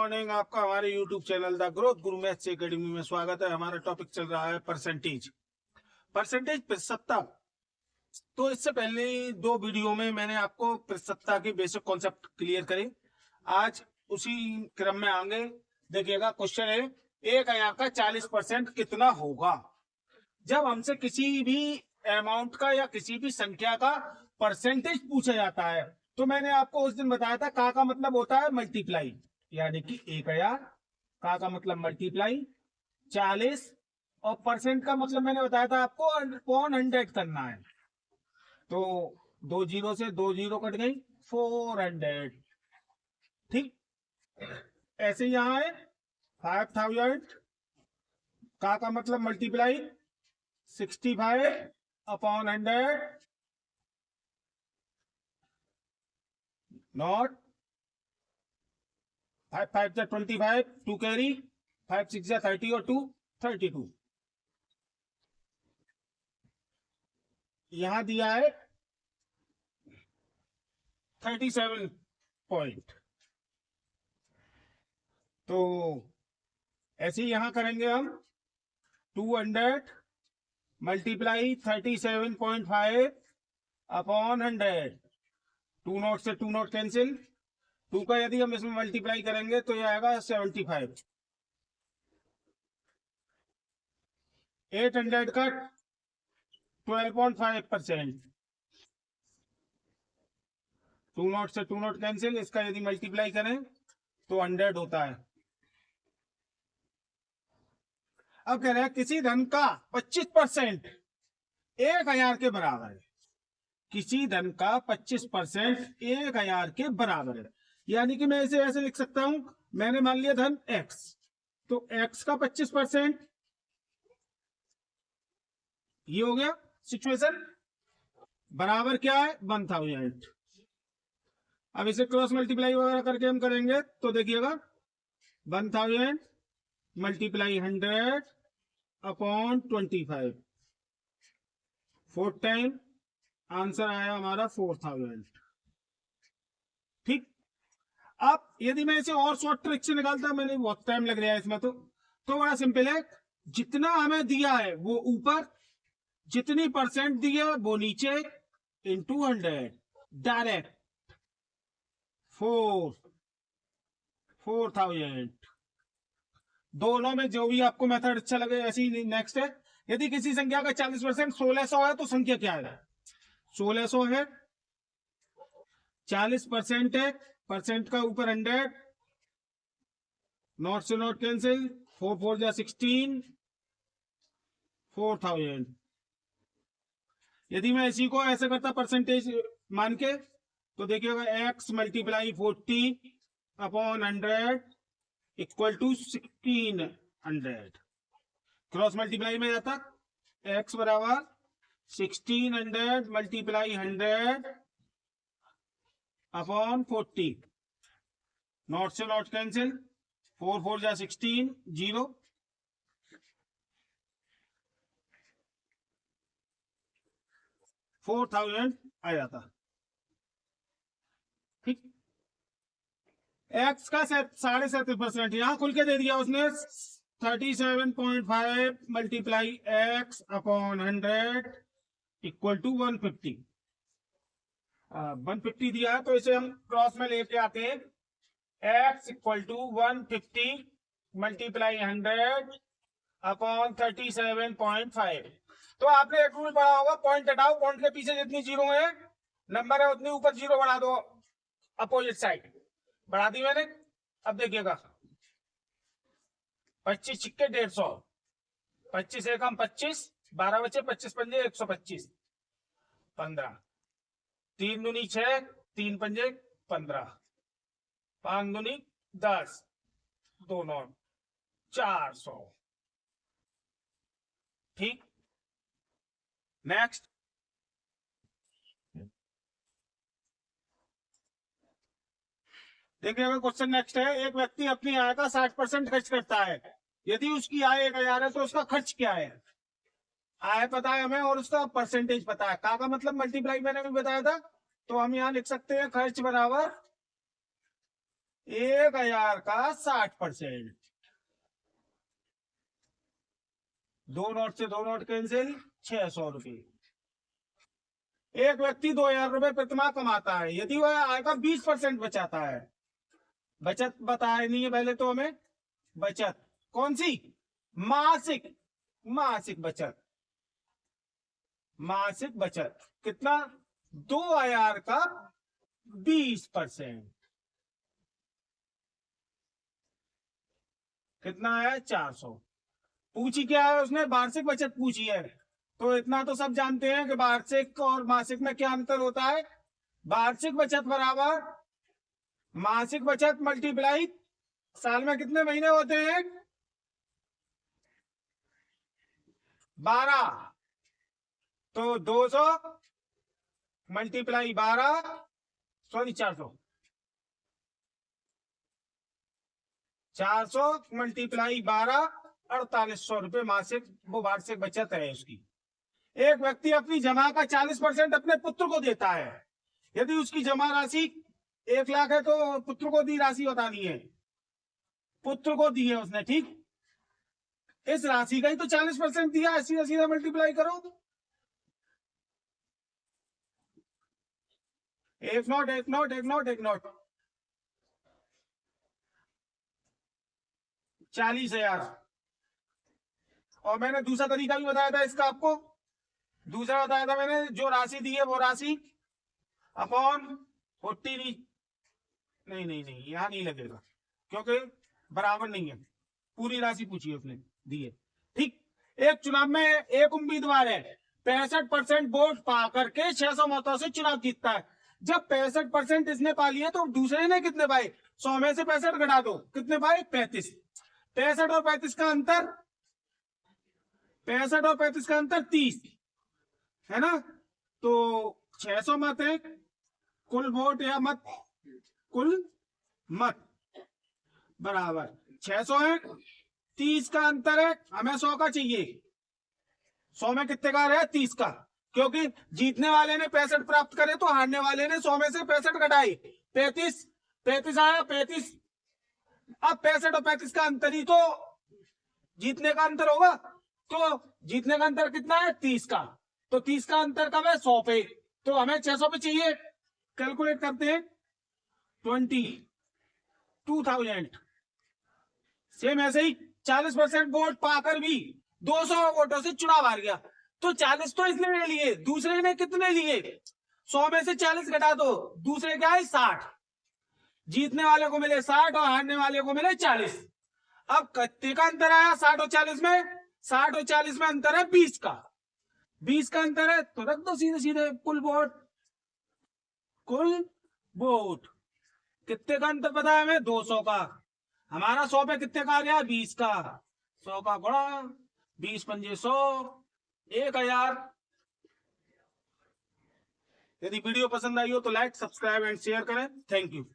Morning. आपका हमारे YouTube channel the growth Guru maths academy में स्वागत है। हमारा टॉपिक चल रहा है परसेंटेज प्रतिशतता। तो इससे पहले दो वीडियो में मैंने आपको प्रतिशतता के बेसिक कॉन्सेप्ट क्लियर करे। आज उसी क्रम में आगे देखिएगा। क्वेश्चन है 1000 का 40% कितना होगा। जब हमसे किसी भी अमाउंट का या किसी भी संख्या का परसेंटेज पूछा जाता है तो मैंने आपको उस दिन बताया था का मतलब होता है मल्टीप्लाई, यानी कि 1000 का मतलब मल्टीप्लाई 40 और परसेंट का मतलब मैंने बताया था आपको अपॉन 100 करना है। तो 2 जीरो से 2 जीरो कट गई 400। ठीक, ऐसे यहां है 5000 का मतलब मल्टीप्लाई 65 अपॉन 100 नॉट 5 5 जा 25 2 कैरी 5 6 जा 30 और 2 32। यहां दिया है 37 पॉइंट। तो ऐसे ही यहां करेंगे हम 200 मल्टीप्लाई 37.5 अपॉन 100। 2 नोट से 2 नोट कैंसिल, 2 का यदि हम इसमें मल्टीप्लाई करेंगे तो यह आएगा 75। 800 का 12.5%। 2 नोट से 2 नोट कैंसिल, इसका यदि मल्टीप्लाई करें तो 100 होता है। अब कह रहे हैं किसी धन का 25% 1000 के बराबर है। किसी धन का 25% 1000 के बराबर है, यानी कि मैं इसे ऐसे लिख सकता हूं। मैंने मान लिया धन x, तो x का 25% ये हो गया सिचुएशन, बराबर क्या है 1000। अब इसे क्रॉस मल्टीप्लाई वगैरह करके हम करेंगे तो देखिएगा 1000 मल्टीप्लाई 100 अपॉन 25 4 टाइम आंसर आया हमारा 4000। ठीक, अब यदि मैं इसे और शॉर्ट ट्रिक से निकालता, मैंने बहुत टाइम लग रहा है इसमें, तो बड़ा सिंपल है। जितना हमें दिया है वो ऊपर, जितनी परसेंट दी है वो नीचे, इंटू 100 डायरेक्ट 4000। दोनों में जो भी आपको मेथड अच्छा लगे ऐसे ही। नेक्स्ट है, यदि किसी संख्या का 40% 1600 है तो संख्या क्या है। 1600 है, 40% है, परसेंट का ऊपर 100, नॉट से नॉट कैंसिल, 4 4 जा 16, 4000। यदि मैं इसी को ऐसे करता परसेंटेज मान के तो देखिएगा x multiply 40 upon 100 equal to 1600। Cross multiply में जाता x बराबर 1600 मल्टीप्लाई 100 अपॉन 40, नॉट से नॉट कैंसिल, 4 4 जा 16 0, 4000 आ जाता। ठीक, x का 37.5% यहां खुल के दे दिया उसने 37.5 multiply x upon 100 equal to 150। 150 दिया है तो इसे हम क्रॉस में लेके आते हैं। x equal to 150 multiply 100 upon 37.5। तो आपने एक रूल पढ़ा होगा, पॉइंट हटाओ, पॉइंट के पीछे जितनी जीरो है नंबर है उतनी ऊपर जीरो बढ़ा दो, अपोजिट साइड बढ़ा दी मैंने। अब देखिएगा 25 छिक्के 150, 25 एकम 25, 12 बचे, 25 पंजे 125, 15, 3 दूनी 6, 3 पंजे 15, 5 दूनी 10, 2 9 400। ठीक, नेक्स्ट देखिएगा क्वेश्चन नेक्स्ट है। एक व्यक्ति अपनी आय का 60% खर्च करता है। यदि उसकी आय 1000 है तो उसका खर्च क्या है। आय पता है हमें और उसका परसेंटेज पता है। का मतलब मल्टीप्लाई मैंने भी बताया था, तो हम यहां लिख सकते हैं खर्च बराबर 1000 का 60%। 2 नोट से 2 नोट कैंसिल, 600 रुपये। एक व्यक्ति 2000 रुपये प्रतिमाह कमाता है, यदि वह आय का 20% बचाता है। बचत बताया नहीं है पहले तो हमें, बचत कौन सी, मासिक, मासिक बचत, मासिक बचत कितना, 2000 का 20%, कितना है, 400। पूछी क्या है उसने, वार्षिक बचत पूछी है। तो इतना तो सब जानते हैं कि वार्षिक और मासिक में क्या अंतर होता है। वार्षिक बचत बराबर मासिक बचत मल्टीप्लाई साल में कितने महीने होते हैं, 12। तो 200 मल्टीप्लाई 12, सॉरी 400 मल्टीप्लाई 12, 4800 रुपये मासिक वो वार्षिक बचत है उसकी। एक व्यक्ति अपनी जमा का 40% अपने पुत्र को देता है। यदि उसकी जमा राशि 1 लाख है तो पुत्र को दी राशि बतानी है, पुत्र को दी है उसने, ठीक। इस राशि का ही तो 40% दिया है, सीधा सीधा मल्टीप्लाई करो। एक नोट, एक नोट, एक नोट, एक नोट, 40,000। और मैंने दूसरा तरीका भी बताया था इसका आपको, दूसरा बताया था मैंने, जो राशि दी है वो राशि अपॉन 40, नहीं नहीं नहीं, यहां नहीं लगेगा क्योंकि बराबर नहीं है, पूरी राशि पूछी है उसने, दी है, ठीक। एक चुनाव में एक उम्मीदवार है, 65% वोट पा करके 600 मतों से चुनाव जीतता है। जब 65% इसने पा लिए तो दूसरे ने कितने पाए, 100 में से 65 घटा दो, कितने पाए, 35। 65 और 35 का अंतर, 65 और 35 का अंतर 30 है ना। तो 600 मत है, कुल वोट या मत, कुल मत बराबर 600 है, 30 का अंतर है, हमें 100 का चाहिए। 100 में कितने का है, 30 का, क्योंकि जीतने वाले ने 65 प्राप्त करे तो हारने वाले ने 100 में से 65 घटाई, 35, 35 आया, 35। अब 65 और 35 का अंतर ही तो जीतने का अंतर होगा, तो जीतने का अंतर कितना है, 30 का। तो 30 का अंतर कब है, 100 पे, तो हमें 600 पे चाहिए। कैलकुलेट करते हैं, 22,000। सेम ऐसे ही 40% वोट पाकर भी 200 वोटों से चुनाव हार गया, तो 40 तो इसने ले लिए, दूसरे ने कितने लिए, 100 में से 40 घटा दो, दूसरे क्या है, 60। जीतने वाले को मिले 60 और हारने वाले को मिले 40। अब कितने का अंतर आया, 60 और 40 में, 60 और 40 में अंतर है 20 का, 20 का अंतर है, तो रख दो सीधे सीधे कुल वोट, कुल वोट। कितने का अंतर पता है हमें, 200 का। हमारा 100 पे कितने का आ गया, 20 का, 100 का गुणा 20 पंजे 100, 1000। यदि वीडियो पसंद आई हो तो लाइक, सब्सक्राइब एंड शेयर करें। Thank you.